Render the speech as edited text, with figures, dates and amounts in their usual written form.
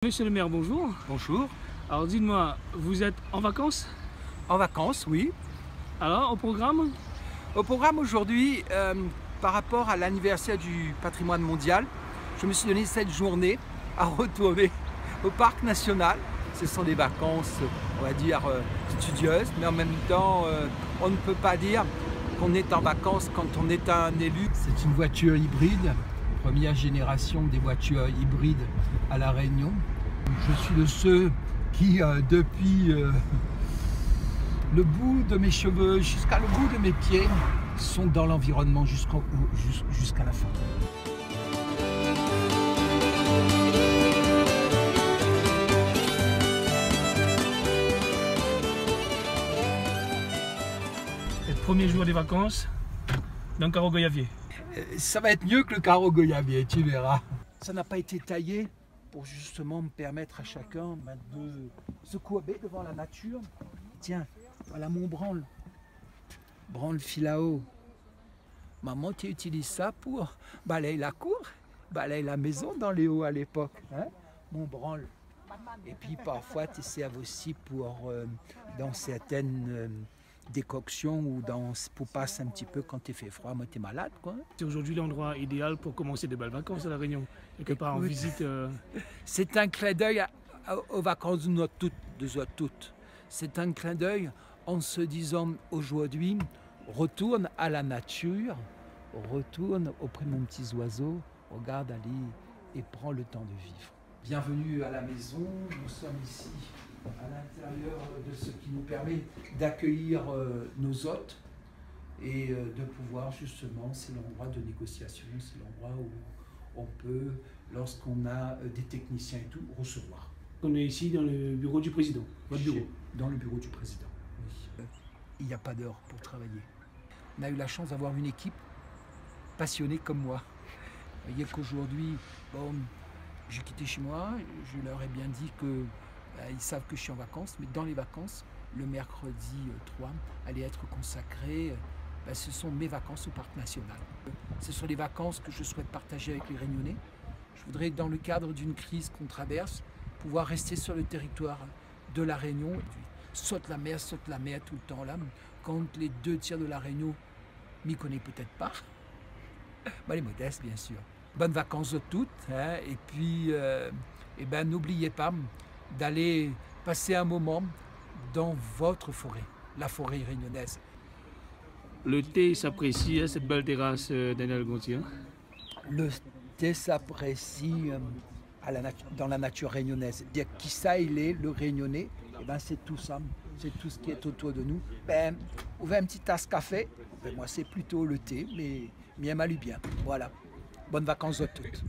Monsieur le maire, bonjour. Bonjour. Alors dites-moi, vous êtes en vacances? En vacances, oui. Alors, au programme? Au programme aujourd'hui, par rapport à l'anniversaire du patrimoine mondial, je me suis donné cette journée à retourner au parc national. Ce sont des vacances, on va dire, studieuses, mais en même temps, on ne peut pas dire qu'on est en vacances quand on est un élu. C'est une voiture hybride, première génération des voitures hybrides à La Réunion. Je suis de ceux qui, depuis le bout de mes cheveux jusqu'à le bout de mes pieds, sont dans l'environnement jusqu'à la fin. Le premier jour des vacances dans le carreau goyavier. Ça va être mieux que le carreau goyavier, tu verras. Ça n'a pas été taillé pour justement me permettre à chacun de se courber devant la nature. Tiens, voilà mon branle. Branle filao. Maman, tu utilises ça pour balayer la cour, balayer la maison dans les hauts à l'époque. Hein? Mon branle. Et puis parfois, tu serves aussi pour, dans certaines décoctions ou pour passer un petit peu quand tu fait froid, moi tu es malade. C'est aujourd'hui l'endroit idéal pour commencer de belles vacances à La Réunion. Quelque part en visite. C'est un clin d'œil aux vacances de nous toutes. C'est un clin d'œil en se disant aujourd'hui, retourne à la nature, retourne auprès de mon petit oiseau, regarde Ali et prends le temps de vivre. Bienvenue à la maison, nous sommes ici à l'intérieur de ce qui nous permet d'accueillir nos hôtes et de pouvoir justement, c'est l'endroit de négociation, c'est l'endroit où on peut, lorsqu'on a des techniciens et tout, recevoir. On est ici dans le bureau du président, votre bureau. Dans le bureau du président, oui. Il n'y a pas d'heure pour travailler. On a eu la chance d'avoir une équipe passionnée comme moi. Vous voyez qu'aujourd'hui, bon, j'ai quitté chez moi, je leur ai bien dit que ils savent que je suis en vacances, mais dans les vacances, le mercredi 3 allait être consacré, ce sont mes vacances au Parc National. Ce sont les vacances que je souhaite partager avec les Réunionnais. Je voudrais, dans le cadre d'une crise qu'on traverse, pouvoir rester sur le territoire de La Réunion. Saute la mer tout le temps là, quand les 2 tiers de La Réunion m'y connaissent peut-être pas. Bon, les modestes, bien sûr. Bonnes vacances de toutes, hein, et puis n'oubliez pas d'aller passer un moment dans votre forêt, la forêt réunionnaise. Le thé s'apprécie, hein, cette belle terrasse Daniel Gontier. Le thé s'apprécie dans la nature réunionnaise. Dire qui ça il est, le réunionnais, c'est tout ça, c'est tout ce qui est autour de nous. Ouvrez un petit tasse café, moi c'est plutôt le thé, mais bien malu bien. Voilà, bonnes vacances à toutes.